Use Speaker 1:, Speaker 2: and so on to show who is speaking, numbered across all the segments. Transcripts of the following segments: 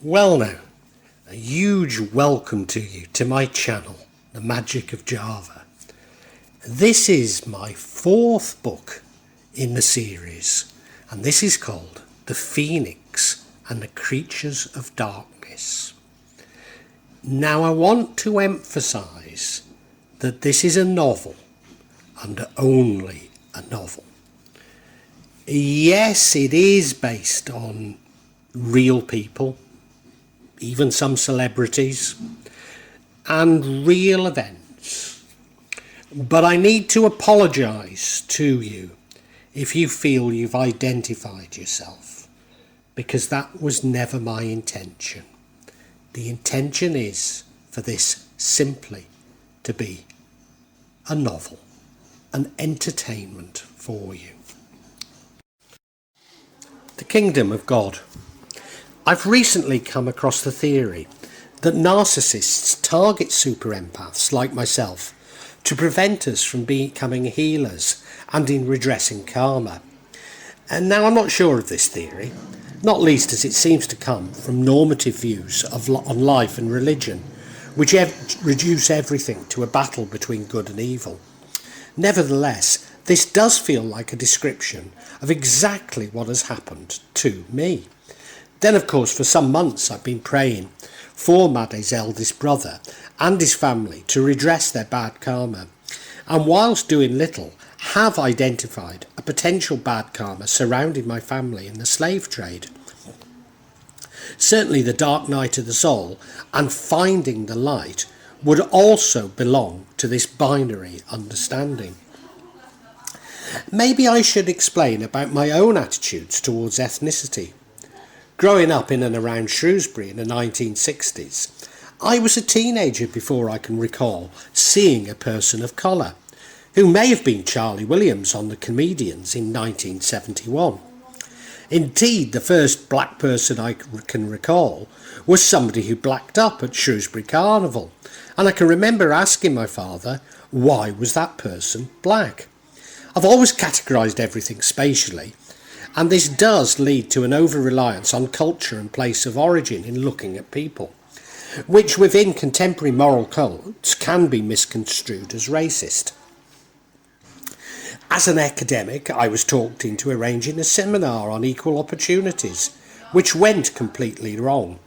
Speaker 1: Well now, a huge welcome to you to my channel, The Magic of Java. This is my fourth book in the series, and this is called The Phoenix and the Creatures of Darkness. Now I want to emphasise that this is a novel, and only a novel. Yes, it is based on real people, even some celebrities, and real events. But I need to apologise to you if you feel you've identified yourself, because that was never my intention. The intention is for this simply to be a novel, an entertainment for you. The Kingdom of God. I've recently come across the theory that narcissists target super empaths like myself to prevent us from becoming healers and in redressing karma. And now I'm not sure of this theory, not least as it seems to come from normative views on life and religion, which reduce everything to a battle between good and evil. Nevertheless, this does feel like a description of exactly what has happened to me. Then, of course, for some months I've been praying for Made's eldest brother and his family to redress their bad karma, and whilst doing little, have identified a potential bad karma surrounding my family in the slave trade. Certainly the dark night of the soul and finding the light would also belong to this binary understanding. Maybe I should explain about my own attitudes towards ethnicity. Growing up in and around Shrewsbury in the 1960s, I was a teenager before I can recall seeing a person of colour, who may have been Charlie Williams on The Comedians in 1971. Indeed, the first black person I can recall was somebody who blacked up at Shrewsbury Carnival, and I can remember asking my father, why was that person black? I've always categorised everything spatially, and this does lead to an over-reliance on culture and place of origin in looking at people, which within contemporary moral codes can be misconstrued as racist. As an academic, I was talked into arranging a seminar on equal opportunities, which went completely wrong.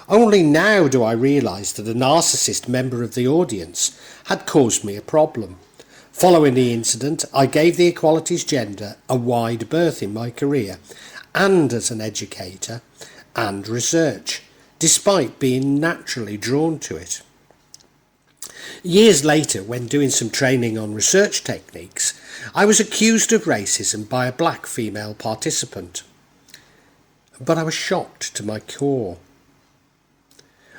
Speaker 1: Only now do I realise that a narcissist member of the audience had caused me a problem. Following the incident, I gave the equalities gender a wide berth in my career and as an educator and research, despite being naturally drawn to it. Years later, when doing some training on research techniques, I was accused of racism by a black female participant. But I was shocked to my core.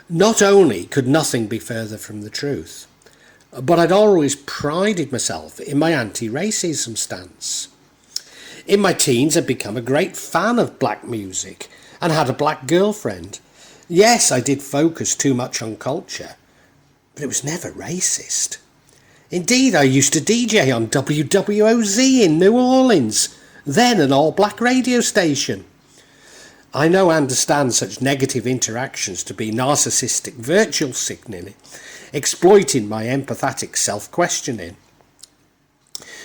Speaker 1: Not only could nothing be further from the truth, but I'd always prided myself in my anti-racism stance. In my teens, I'd become a great fan of black music and had a black girlfriend. Yes, I did focus too much on culture, but it was never racist. Indeed, I used to DJ on WWOZ in New Orleans, then an all-black radio station. I now understand such negative interactions to be narcissistic virtual signaling, exploiting my empathetic self-questioning.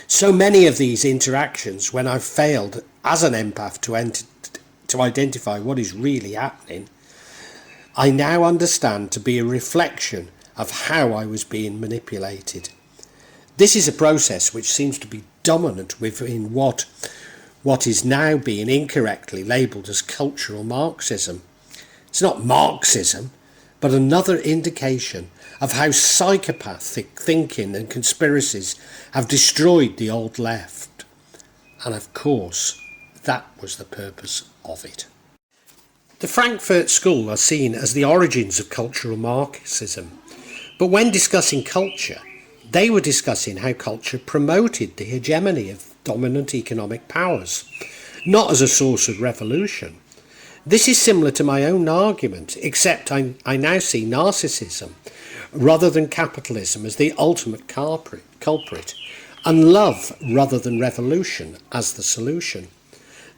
Speaker 1: So many of these interactions, when I've failed as an empath to identify what is really happening, I now understand to be a reflection of how I was being manipulated. This is a process which seems to be dominant within what is now being incorrectly labelled as cultural Marxism. It's not Marxism, but another indication of how psychopathic thinking and conspiracies have destroyed the old left. And of course, that was the purpose of it. The Frankfurt School are seen as the origins of cultural Marxism, but when discussing culture, they were discussing how culture promoted the hegemony of dominant economic powers, not as a source of revolution. This is similar to my own argument, except I now see narcissism rather than capitalism as the ultimate culprit, and love rather than revolution as the solution.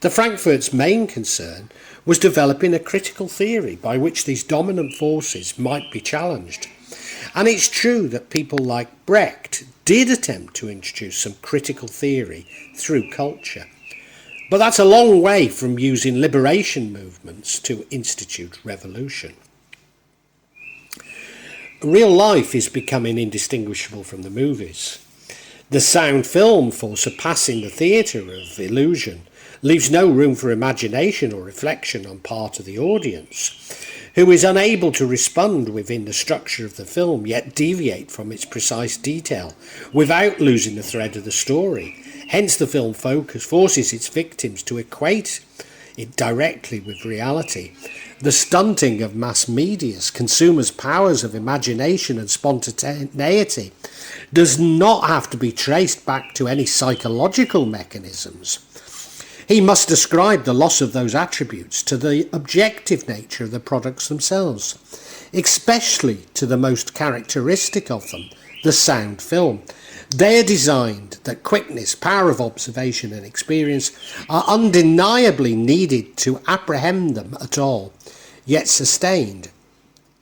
Speaker 1: The Frankfurt's main concern was developing a critical theory by which these dominant forces might be challenged. And it's true that people like Brecht did attempt to introduce some critical theory through culture. But that's a long way from using liberation movements to institute revolution. Real life is becoming indistinguishable from the movies. The sound film, for surpassing the theatre of illusion, leaves no room for imagination or reflection on part of the audience, who is unable to respond within the structure of the film, yet deviate from its precise detail without losing the thread of the story. Hence the film forces its victims to equate it directly with reality. The stunting of mass media's consumers' powers of imagination and spontaneity does not have to be traced back to any psychological mechanisms. He must ascribe the loss of those attributes to the objective nature of the products themselves, especially to the most characteristic of them, the sound film. They are designed that quickness, power of observation and experience are undeniably needed to apprehend them at all, yet sustained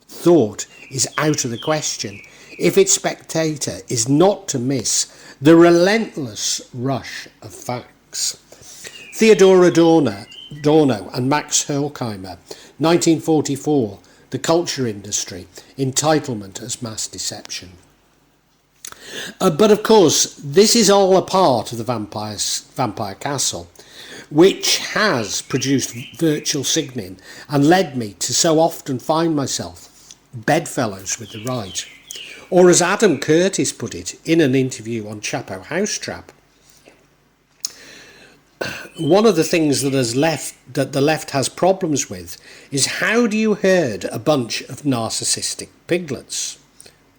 Speaker 1: thought is out of the question if its spectator is not to miss the relentless rush of facts. Theodor Adorno and Max Horkheimer, 1944, The Culture Industry, Entitlement as Mass Deception. But of course, this is all a part of the Vampire Castle, which has produced virtual signaling and led me to so often find myself bedfellows with the right. Or as Adam Curtis put it in an interview on Chapo House Trap, one of the things that the left has problems with is, how do you herd a bunch of narcissistic piglets?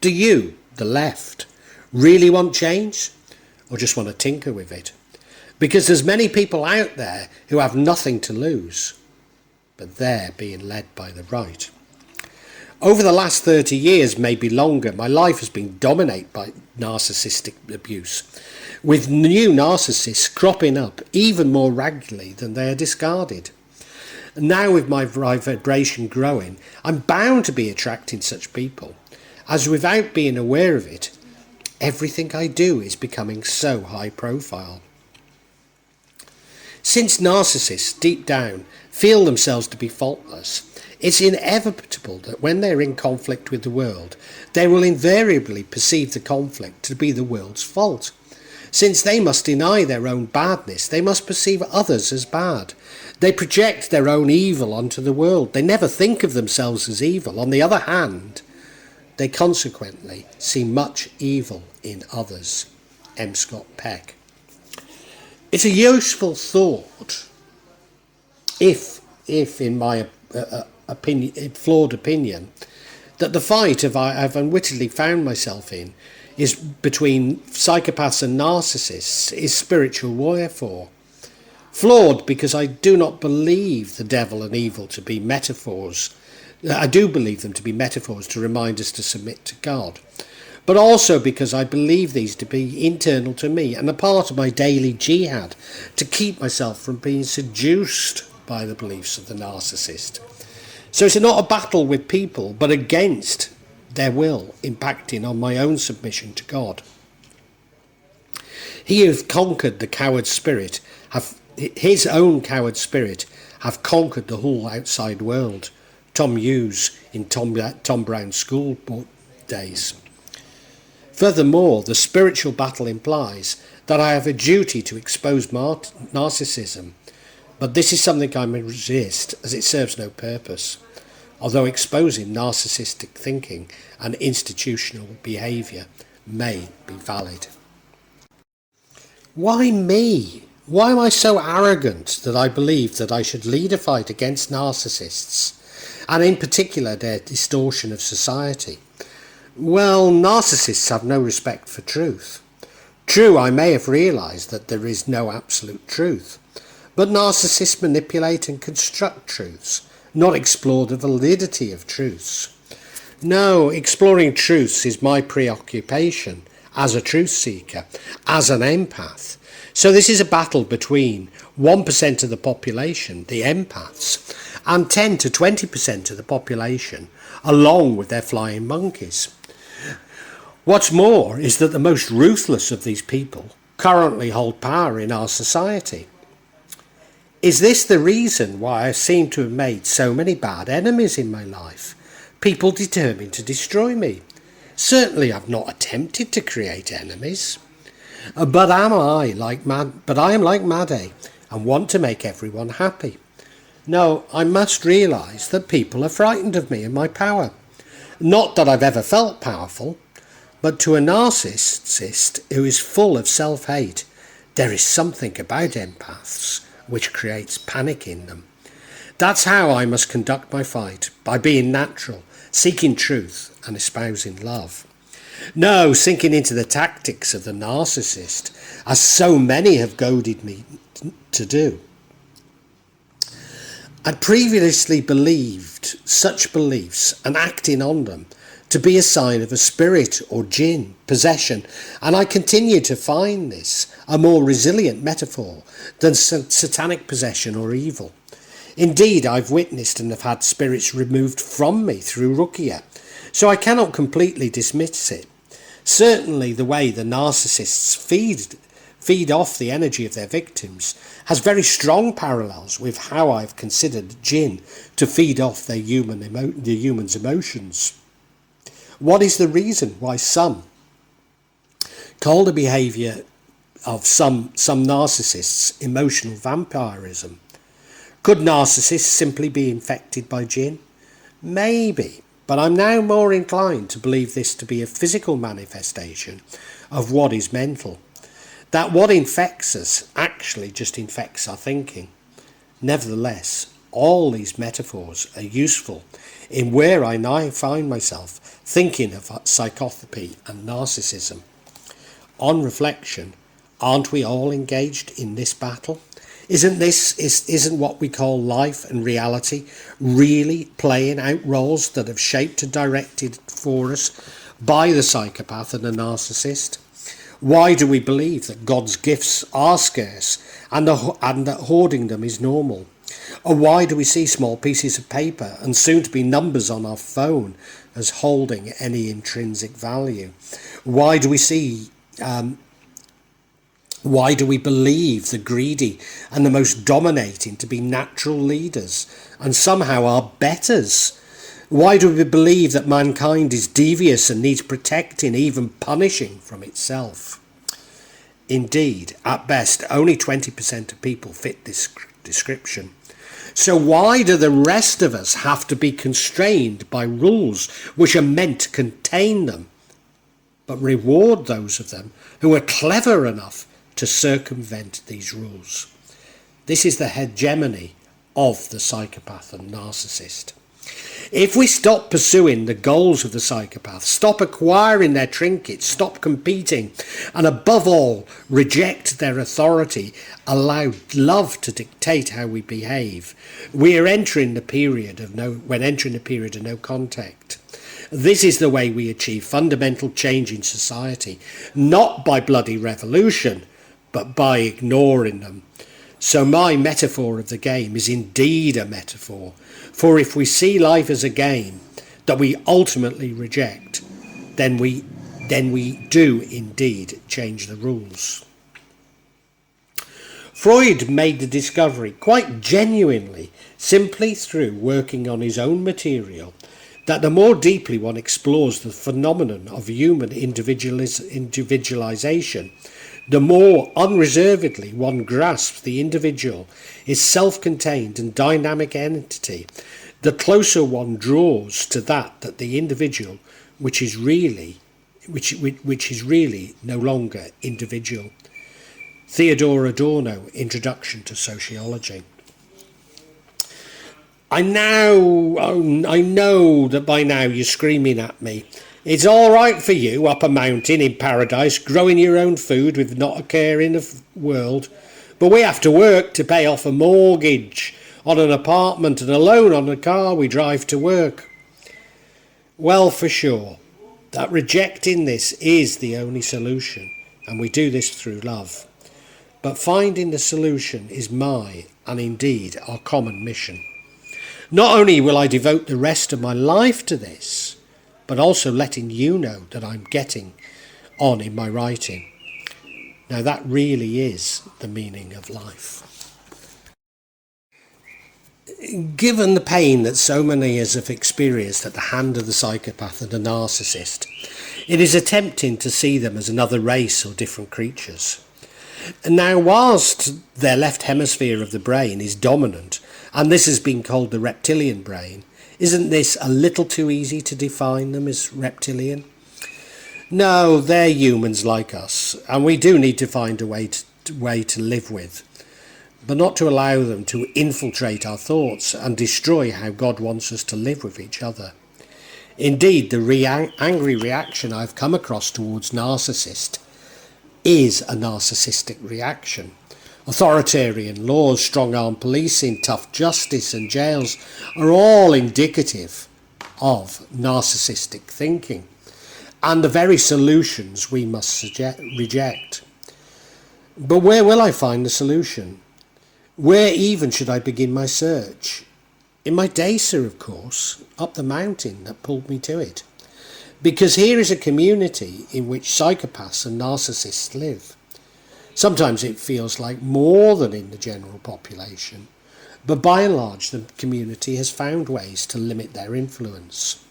Speaker 1: Do you, the left, really want change, or just want to tinker with it? Because there's many people out there who have nothing to lose, but they're being led by the right. Over the last 30 years, maybe longer, my life has been dominated by narcissistic abuse, with new narcissists cropping up even more regularly than they are discarded. Now, with my vibration growing, I'm bound to be attracting such people, as without being aware of it, everything I do is becoming so high profile. Since narcissists, deep down, feel themselves to be faultless, it's inevitable that when they're in conflict with the world, they will invariably perceive the conflict to be the world's fault. Since they must deny their own badness, they must perceive others as bad. They project their own evil onto the world. They never think of themselves as evil. On the other hand, they consequently see much evil in others. M. Scott Peck. It's a useful thought if in my flawed opinion, that the fight I've unwittingly found myself in is between psychopaths and narcissists is spiritual warfare. Flawed because I do not believe the devil and evil to be metaphors. I do believe them to be metaphors to remind us to submit to God, but also because I believe these to be internal to me and a part of my daily jihad to keep myself from being seduced by the beliefs of the narcissist. So it's not a battle with people, but against their will, impacting on my own submission to God. He who hath conquered the coward spirit, his own coward spirit, have conquered the whole outside world. Tom Hughes in Tom Brown's school days. Furthermore, the spiritual battle implies that I have a duty to expose narcissism, but this is something I may resist as it serves no purpose, although exposing narcissistic thinking and institutional behaviour may be valid. Why me? Why am I so arrogant that I believe that I should lead a fight against narcissists, and in particular their distortion of society? Well, narcissists have no respect for truth. True, I may have realised that there is no absolute truth, but narcissists manipulate and construct truths, not explore the validity of truths. No, exploring truths is my preoccupation as a truth seeker, as an empath. So this is a battle between 1% of the population, the empaths, and 10 to 20% of the population, along with their flying monkeys. What's more is that the most ruthless of these people currently hold power in our society. Is this the reason why I seem to have made so many bad enemies in my life? People determined to destroy me. Certainly I've not attempted to create enemies. But I am like Maddie and want to make everyone happy. No, I must realise that people are frightened of me and my power. Not that I've ever felt powerful, but to a narcissist who is full of self-hate, there is something about empaths which creates panic in them. That's how I must conduct my fight, by being natural, seeking truth and espousing love. No sinking into the tactics of the narcissist, as so many have goaded me to do. I'd previously believed such beliefs and acting on them to be a sign of a spirit or jinn possession, and I continue to find this a more resilient metaphor than satanic possession or evil. Indeed, I've witnessed and have had spirits removed from me through Ruqyah, so I cannot completely dismiss it. Certainly the way the narcissists feed off the energy of their victims has very strong parallels with how I've considered jinn to feed off the human's emotions. What is the reason why some call the behaviour of some narcissists emotional vampirism? Could narcissists simply be infected by jinn? Maybe, but I'm now more inclined to believe this to be a physical manifestation of what is mental. That what infects us actually just infects our thinking. Nevertheless, all these metaphors are useful in where I now find myself thinking of psychopathy and narcissism. On reflection, aren't we all engaged in this battle? Isn't what we call life and reality really playing out roles that have shaped and directed for us by the psychopath and the narcissist? Why do we believe that God's gifts are scarce and that hoarding them is normal? Or why do we see small pieces of paper and soon to be numbers on our phone as holding any intrinsic value? Why do we believe the greedy and the most dominating to be natural leaders and somehow are betters? Why do we believe that mankind is devious and needs protecting, even punishing from itself? Indeed, at best, only 20% of people fit this description. So why do the rest of us have to be constrained by rules which are meant to contain them, but reward those of them who are clever enough to circumvent these rules? This is the hegemony of the psychopath and narcissist. If we stop pursuing the goals of the psychopath, stop acquiring their trinkets, stop competing, and above all, reject their authority, allow love to dictate how we behave, we are entering the period of no contact. This is the way we achieve fundamental change in society, not by bloody revolution, but by ignoring them. So my metaphor of the game is indeed a metaphor, for if we see life as a game that we ultimately reject, then we do indeed change the rules. Freud made the discovery quite genuinely, simply through working on his own material, that the more deeply one explores the phenomenon of human individualization, the more unreservedly one grasps the individual, his self-contained and dynamic entity, the closer one draws to that the individual which is really no longer individual. Theodor Adorno, Introduction to Sociology. I know that by now you're screaming at me. It's all right for you up a mountain in paradise, growing your own food with not a care in the world. But we have to work to pay off a mortgage on an apartment and a loan on a car we drive to work. Well, for sure, that rejecting this is the only solution, and we do this through love. but finding the solution is my, and indeed our common mission. Not only will I devote the rest of my life to this, but also letting you know that I'm getting on in my writing. Now that really is the meaning of life. Given the pain that so many of us have experienced at the hand of the psychopath and the narcissist, it is tempting to see them as another race or different creatures. Now, whilst their left hemisphere of the brain is dominant, and this has been called the reptilian brain, isn't this a little too easy to define them as reptilian? No, they're humans like us, and we do need to find a way to live with, but not to allow them to infiltrate our thoughts and destroy how God wants us to live with each other. Indeed, the angry reaction I've come across towards narcissists is a narcissistic reaction. Authoritarian laws, strong-arm policing, tough justice and jails are all indicative of narcissistic thinking and the very solutions we must reject. But where will I find the solution? Where even should I begin my search? In my dasa, of course, up the mountain that pulled me to it. Because here is a community in which psychopaths and narcissists live. Sometimes it feels like more than in the general population, but by and large the community has found ways to limit their influence.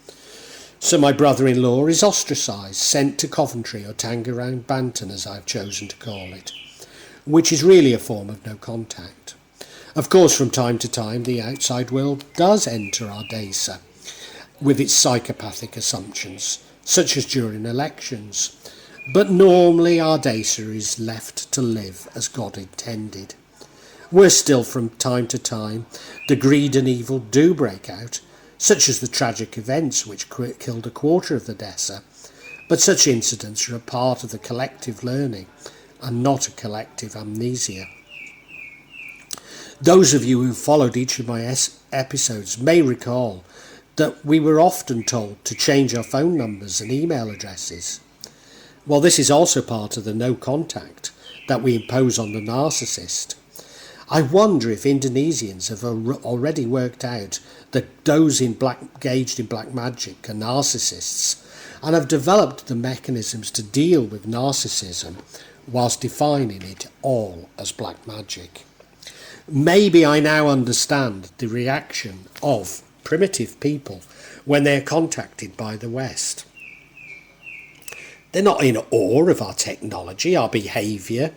Speaker 1: So my brother-in-law is ostracised, sent to Coventry or Tangerang Banton, as I've chosen to call it, which is really a form of no contact. Of course, from time to time the outside world does enter our dasa with its psychopathic assumptions, such as during elections, but normally our dasa is left to live as God intended. Where still from time to time the greed and evil do break out, such as the tragic events which killed a quarter of the dasa, but such incidents are a part of the collective learning and not a collective amnesia. Those of you who followed each of my episodes may recall that we were often told to change our phone numbers and email addresses. Well, this is also part of the no contact that we impose on the narcissist. I wonder if Indonesians have already worked out that those engaged in black magic are narcissists and have developed the mechanisms to deal with narcissism whilst defining it all as black magic. Maybe I now understand the reaction of primitive people when they are contacted by the West. They're not in awe of our technology, our behaviour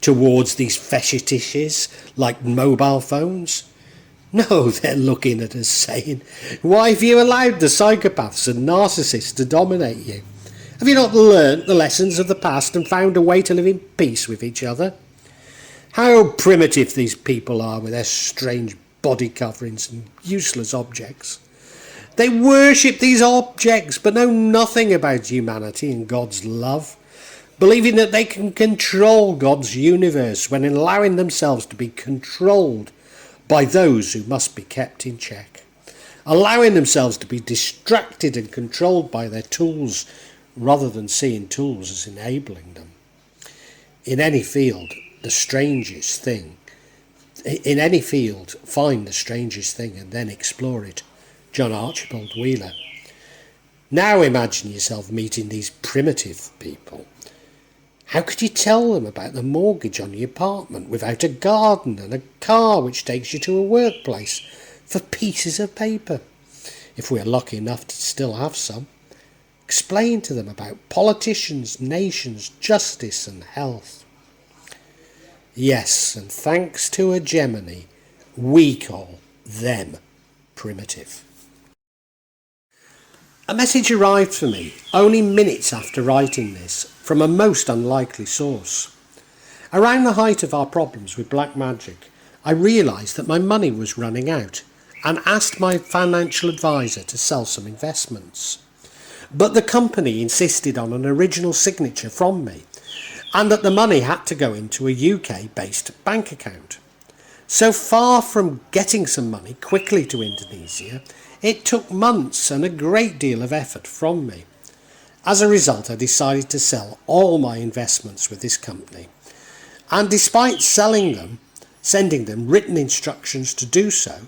Speaker 1: towards these fetishes like mobile phones. No, they're looking at us saying, why have you allowed the psychopaths and narcissists to dominate you? Have you not learnt the lessons of the past and found a way to live in peace with each other? How primitive these people are with their strange body coverings and useless objects. They worship these objects but know nothing about humanity and God's love, believing that they can control God's universe when allowing themselves to be controlled by those who must be kept in check, allowing themselves to be distracted and controlled by their tools rather than seeing tools as enabling them. In any field, the strangest thing. In any field, find the strangest thing and then explore it. John Archibald Wheeler. Now imagine yourself meeting these primitive people. How could you tell them about the mortgage on your apartment without a garden and a car which takes you to a workplace for pieces of paper, if we are lucky enough to still have some? Explain to them about politicians, nations, justice and health. Yes, and thanks to a Gemini, we call them primitive. A message arrived for me only minutes after writing this from a most unlikely source. Around the height of our problems with black magic, I realised that my money was running out and asked my financial advisor to sell some investments. But the company insisted on an original signature from me and that the money had to go into a UK-based bank account. So far from getting some money quickly to Indonesia, it took months and a great deal of effort from me. As a result, I decided to sell all my investments with this company And despite sending them written instructions to do so,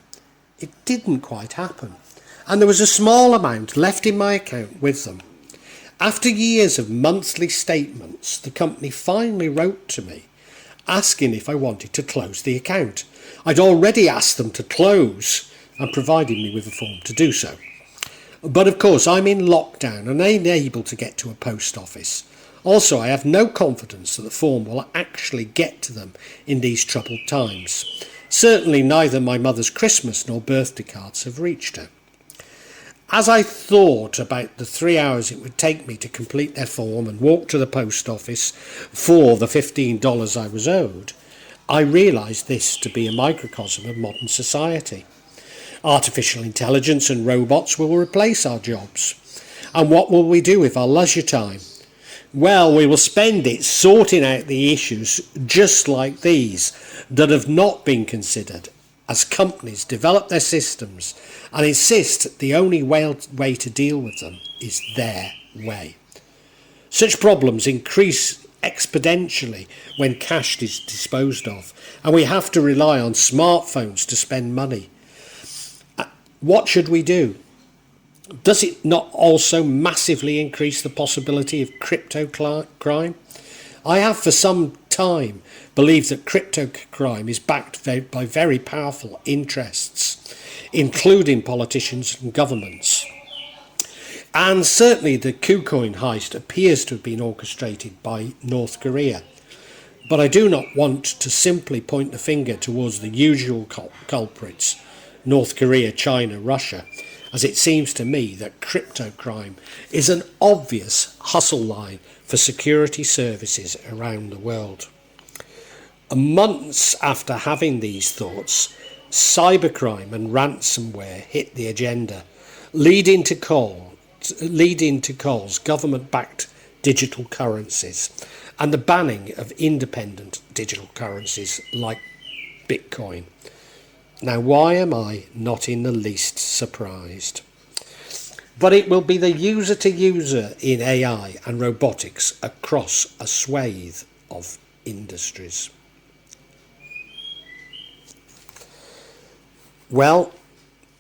Speaker 1: it didn't quite happen. And there was a small amount left in my account with them. After years of monthly statements, the company finally wrote to me asking if I wanted to close the account. I'd already asked them to close and provided me with a form to do so. But of course I'm in lockdown and unable to get to a post office. Also, I have no confidence that the form will actually get to them in these troubled times. Certainly neither my mother's Christmas nor birthday cards have reached her. As I thought about the 3 hours it would take me to complete their form and walk to the post office for the $15 I was owed, I realised this to be a microcosm of modern society. Artificial intelligence and robots will replace our jobs. And what will we do with our leisure time? Well, we will spend it sorting out the issues just like these that have not been considered as companies develop their systems and insist the only way to deal with them is their way. Such problems increase exponentially when cash is disposed of, and we have to rely on smartphones to spend money. What should we do? Does it not also massively increase the possibility of crypto crime? I have for some time believed that crypto crime is backed by very powerful interests, including politicians and governments. And certainly the KuCoin heist appears to have been orchestrated by North Korea. But I do not want to simply point the finger towards the usual culprits, North Korea, China, Russia, as it seems to me that crypto crime is an obvious hustle line for security services around the world. Months after having these thoughts, cybercrime and ransomware hit the agenda, leading to calls government-backed digital currencies and the banning of independent digital currencies like Bitcoin. Now, why am I not in the least surprised? But it will be the user-to-user in AI and robotics across a swathe of industries. Well,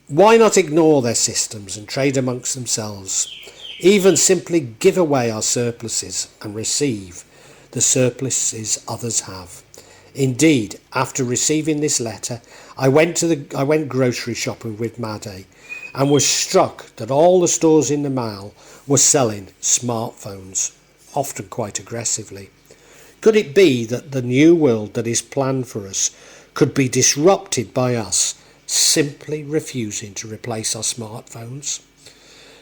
Speaker 1: why not ignore their systems and trade amongst themselves? Even simply give away our surpluses and receive the surpluses others have. Indeed, after receiving this letter, I went grocery shopping with Maddie and was struck that all the stores in the mall were selling smartphones, often quite aggressively. Could it be that the new world that is planned for us could be disrupted by us simply refusing to replace our smartphones?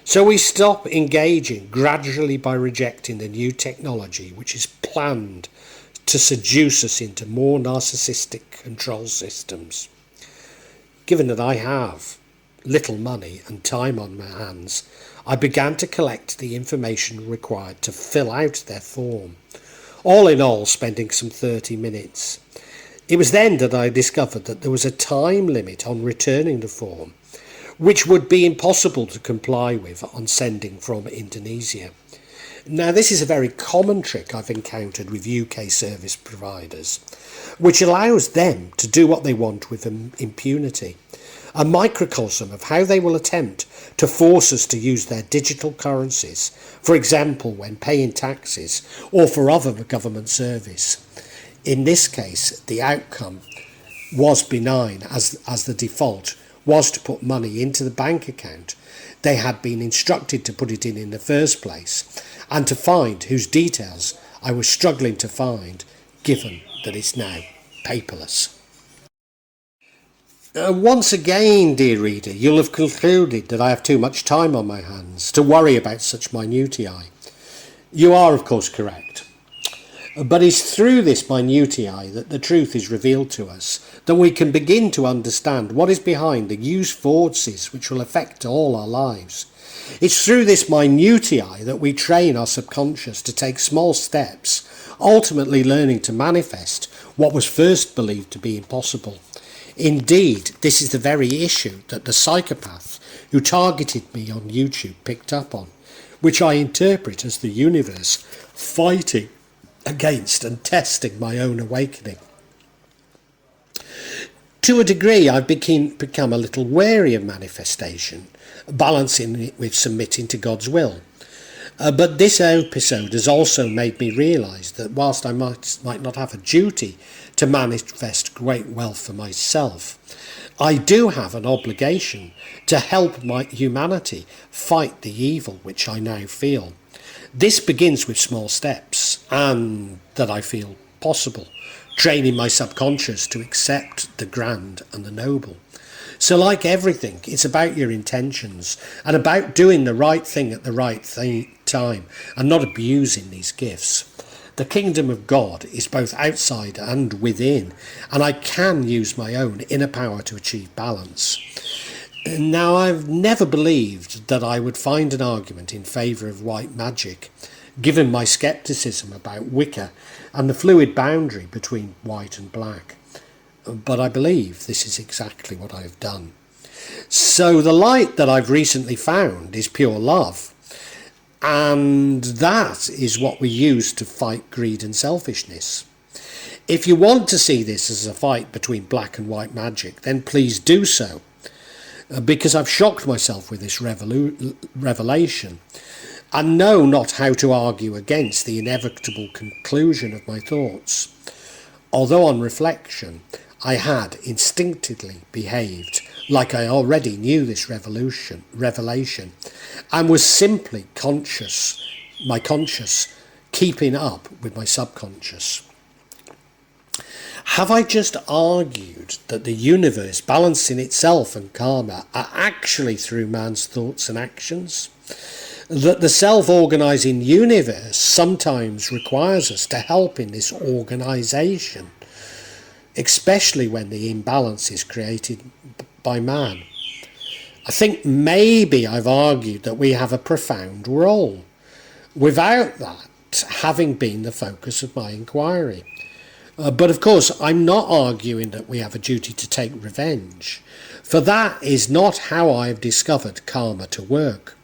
Speaker 1: So we stop engaging gradually by rejecting the new technology which is planned to seduce us into more narcissistic control systems. Given that I have little money and time on my hands, I began to collect the information required to fill out their form, all in all spending some 30 minutes. It was then that I discovered that there was a time limit on returning the form, which would be impossible to comply with on sending from Indonesia. Now, this is a very common trick I've encountered with UK service providers, which allows them to do what they want with impunity. A microcosm of how they will attempt to force us to use their digital currencies, for example, when paying taxes or for other government service. In this case, the outcome was benign, as the default was to put money into the bank account they had been instructed to put it in the first place, and to find whose details I was struggling to find, given that it's now paperless. Once again, dear reader, you'll have concluded that I have too much time on my hands to worry about such minutiae. You are, of course, correct. But it's through this minutiae that the truth is revealed to us, that we can begin to understand what is behind the huge forces which will affect all our lives. It's through this minutiae that we train our subconscious to take small steps, ultimately learning to manifest what was first believed to be impossible. Indeed, this is the very issue that the psychopath who targeted me on YouTube picked up on, which I interpret as the universe fighting against and testing my own awakening. To a degree, I've become a little wary of manifestation, balancing it with submitting to God's will. But this episode has also made me realise that whilst I might not have a duty to manifest great wealth for myself, I do have an obligation to help my humanity fight the evil which I now feel. This begins with small steps, and that I feel possible, training my subconscious to accept the grand and the noble. So like everything, it's about your intentions and about doing the right thing at the right time and not abusing these gifts. The kingdom of God is both outside and within, and I can use my own inner power to achieve balance. Now, I've never believed that I would find an argument in favour of white magic, given my scepticism about Wicca and the fluid boundary between white and black. But I believe this is exactly what I have done. So the light that I've recently found is pure love. And that is what we use to fight greed and selfishness. If you want to see this as a fight between black and white magic, then please do so. Because I've shocked myself with this revelation and know not how to argue against the inevitable conclusion of my thoughts. Although on reflection, I had instinctively behaved like I already knew this revelation, and was simply my conscious, keeping up with my subconscious. Have I just argued that the universe balancing itself and karma are actually through man's thoughts and actions? That the self-organising universe sometimes requires us to help in this organisation, especially when the imbalance is created by man? I think maybe I've argued that we have a profound role, without that having been the focus of my inquiry. But of course, I'm not arguing that we have a duty to take revenge, for that is not how I've discovered karma to work.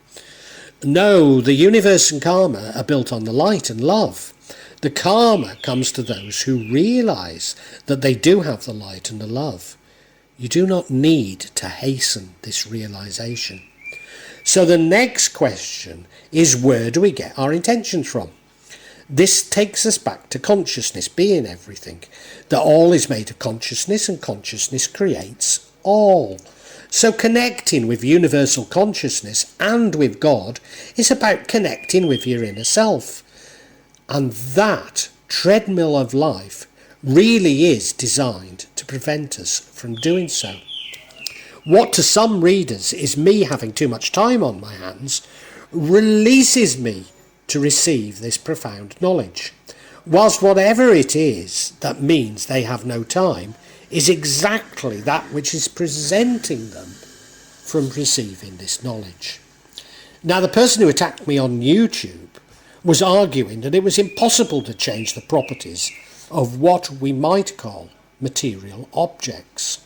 Speaker 1: No, the universe and karma are built on the light and love. The karma comes to those who realise that they do have the light and the love. You do not need to hasten this realisation. So the next question is, where do we get our intentions from? This takes us back to consciousness being everything, that all is made of consciousness and consciousness creates all. So connecting with universal consciousness and with God is about connecting with your inner self. And that treadmill of life really is designed to prevent us from doing so. What to some readers is me having too much time on my hands releases me to receive this profound knowledge, whilst whatever it is that means they have no time is exactly that which is preventing them from receiving this knowledge. Now, the person who attacked me on YouTube was arguing that it was impossible to change the properties of what we might call material objects.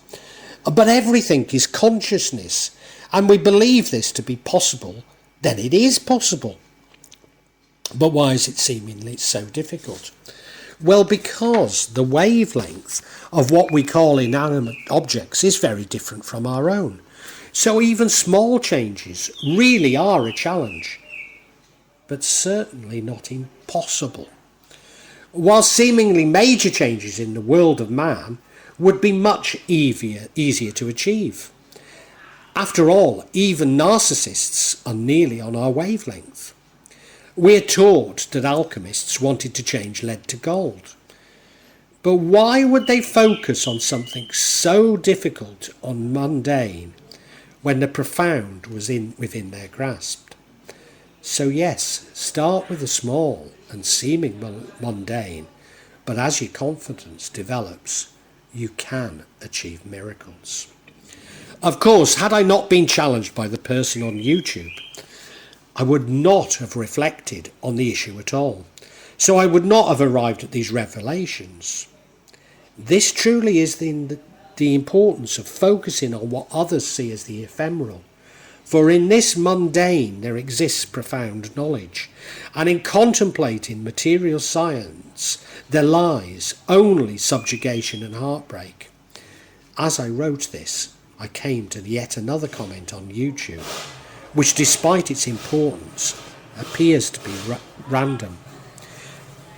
Speaker 1: But everything is consciousness, and we believe this to be possible, then it is possible. But why is it seemingly so difficult? Well, because the wavelength of what we call inanimate objects is very different from our own. So even small changes really are a challenge, but certainly not impossible. While seemingly major changes in the world of man would be much easier to achieve. After all, even narcissists are nearly on our wavelength. We're taught that alchemists wanted to change lead to gold. But why would they focus on something so difficult and mundane when the profound was within their grasp? So yes, start with the small and seeming mundane, but as your confidence develops, you can achieve miracles. Of course, had I not been challenged by the person on YouTube, I would not have reflected on the issue at all. So I would not have arrived at these revelations. This truly is the importance of focusing on what others see as the ephemeral, For in this mundane there exists profound knowledge, and in contemplating material science there lies only subjugation and heartbreak. As I wrote this, I came to yet another comment on YouTube, which despite its importance appears to be random.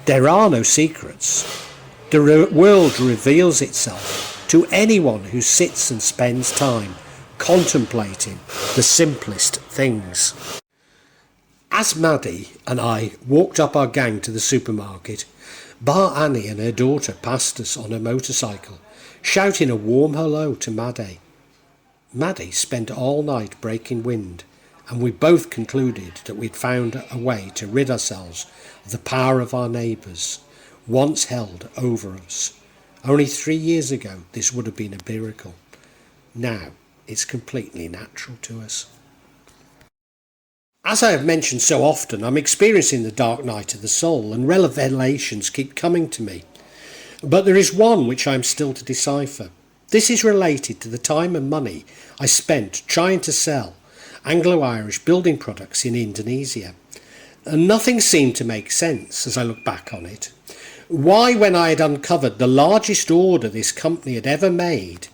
Speaker 1: There are no secrets. The world reveals itself to anyone who sits and spends time contemplating the simplest things. As Maddie and I walked up our gang to the supermarket, Bar Annie and her daughter passed us on a motorcycle, shouting a warm hello to Maddie. Maddie spent all night breaking wind, and we both concluded that we'd found a way to rid ourselves of the power of our neighbours, once held over us. Only 3 years ago this would have been a miracle. Now it's completely natural to us. As I have mentioned so often, I'm experiencing the dark night of the soul, and revelations keep coming to me. But there is one which I am still to decipher. This is related to the time and money I spent trying to sell Anglo-Irish building products in Indonesia. And nothing seemed to make sense as I look back on it. Why, when I had uncovered the largest order this company had ever made,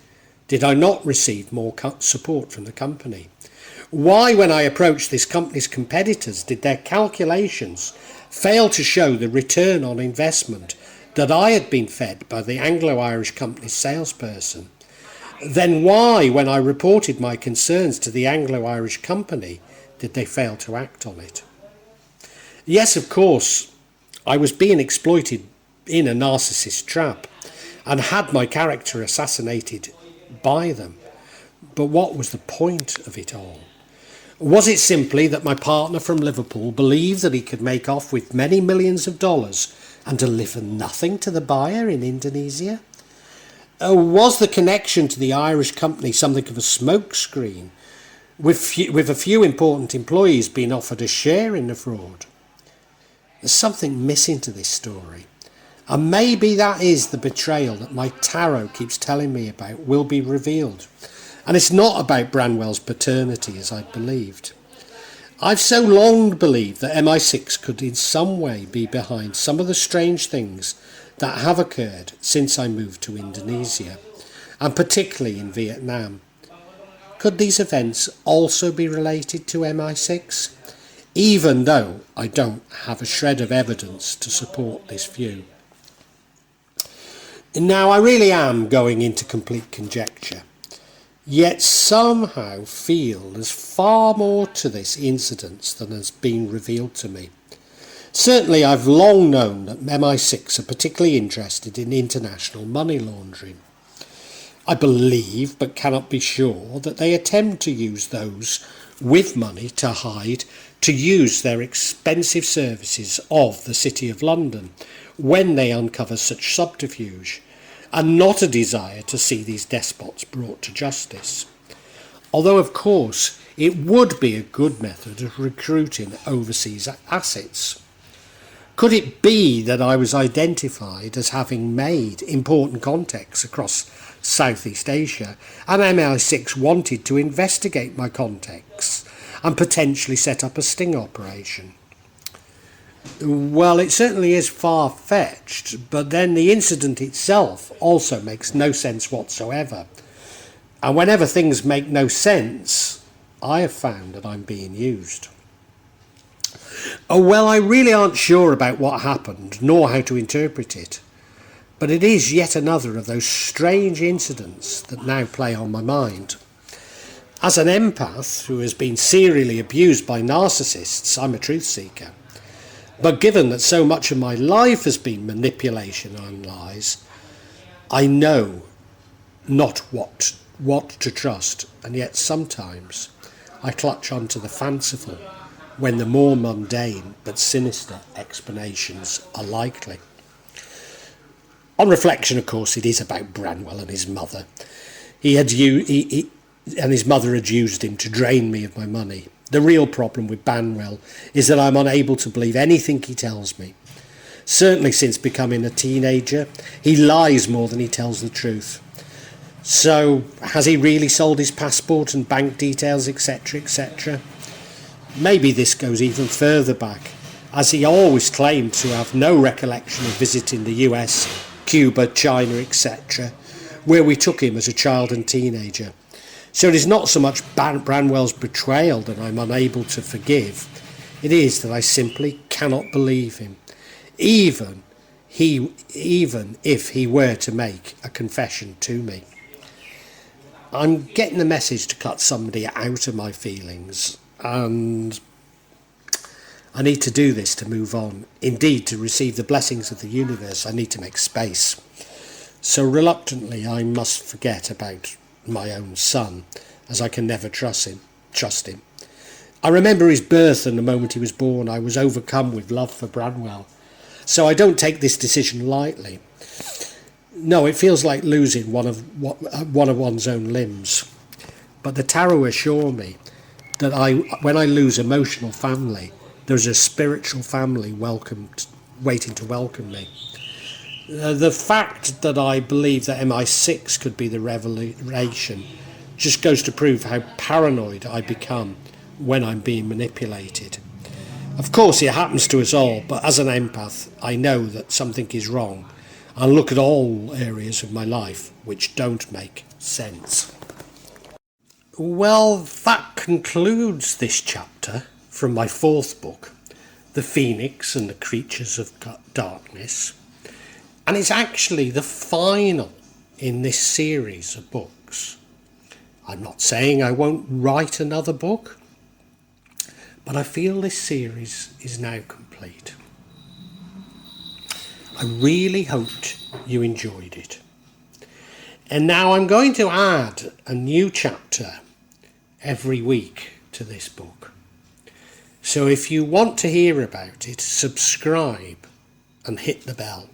Speaker 1: did I not receive more support from the company? Why, when I approached this company's competitors, did their calculations fail to show the return on investment that I had been fed by the Anglo-Irish company's salesperson? Then why, when I reported my concerns to the Anglo-Irish company, did they fail to act on it? Yes, of course, I was being exploited in a narcissist trap and had my character assassinated by them. But what was the point of it all? Was it simply that my partner from Liverpool believed that he could make off with many millions of dollars and deliver nothing to the buyer in Indonesia? Was the connection to the Irish company something of a smokescreen, with a few important employees being offered a share in the fraud? There's something missing to this story, and maybe that is the betrayal that my tarot keeps telling me about will be revealed. And it's not about Branwell's paternity as I believed. I've so long believed that MI6 could in some way be behind some of the strange things that have occurred since I moved to Indonesia, and particularly in Vietnam. Could these events also be related to MI6? Even though I don't have a shred of evidence to support this view. Now, I really am going into complete conjecture, yet somehow feel there's far more to this incident than has been revealed to me. Certainly, I've long known that MI6 are particularly interested in international money laundering. I believe, but cannot be sure, that they attempt to use those with money to hide, to use their expensive services of the City of London when they uncover such subterfuge, and not a desire to see these despots brought to justice. Although, of course, it would be a good method of recruiting overseas assets. Could it be that I was identified as having made important contacts across Southeast Asia, and MI6 wanted to investigate my contacts and potentially set up a sting operation? Well, it certainly is far-fetched, but then the incident itself also makes no sense whatsoever. And whenever things make no sense, I have found that I'm being used. Oh, well, I really aren't sure about what happened, nor how to interpret it. But it is yet another of those strange incidents that now play on my mind. As an empath who has been serially abused by narcissists, I'm a truth seeker. But given that so much of my life has been manipulation and lies, I know not what to trust, and yet sometimes I clutch onto the fanciful when the more mundane but sinister explanations are likely. On reflection, of course, it is about Branwell and his mother. And his mother had used him to drain me of my money. The real problem with Branwell is that I'm unable to believe anything he tells me. Certainly since becoming a teenager, he lies more than he tells the truth. So has he really sold his passport and bank details, etc., etc.? Maybe this goes even further back, as he always claimed to have no recollection of visiting the US, Cuba, China, etc., where we took him as a child and teenager. So it is not so much Branwell's betrayal that I'm unable to forgive. It is that I simply cannot believe him, even if he were to make a confession to me. I'm getting the message to cut somebody out of my feelings, and I need to do this to move on. Indeed, to receive the blessings of the universe, I need to make space. So reluctantly, I must forget about my own son, as I can never trust him. I remember his birth, and the moment he was born, I was overcome with love for Branwell. So I don't take this decision lightly. No, it feels like losing one of one's own limbs. But the tarot assure me that when I lose emotional family, there's a spiritual family waiting to welcome me. The fact that I believe that MI6 could be the revelation just goes to prove how paranoid I become when I'm being manipulated. Of course, it happens to us all, but as an empath, I know that something is wrong. I look at all areas of my life which don't make sense. Well, that concludes this chapter from my fourth book, The Phoenix and the Creatures of Darkness. And it's actually the final in this series of books. I'm not saying I won't write another book, but I feel this series is now complete. I really hoped you enjoyed it. And now I'm going to add a new chapter every week to this book. So if you want to hear about it, subscribe and hit the bell.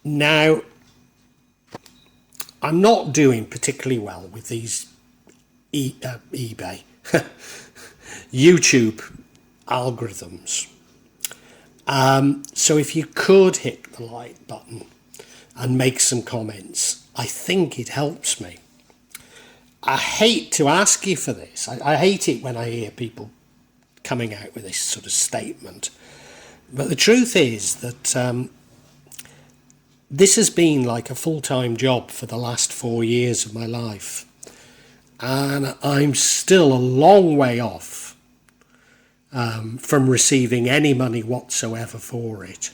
Speaker 1: Now, I'm not doing particularly well with these eBay, YouTube algorithms. So if you could hit the like button and make some comments, I think it helps me. I hate to ask you for this. I hate it when I hear people coming out with this sort of statement. But the truth is that this has been like a full-time job for the last 4 years of my life. And I'm still a long way off from receiving any money whatsoever for it.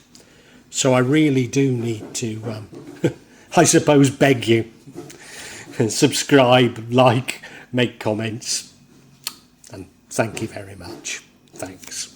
Speaker 1: So I really do need to, I suppose, beg you. Subscribe, like, make comments. And thank you very much. Thanks.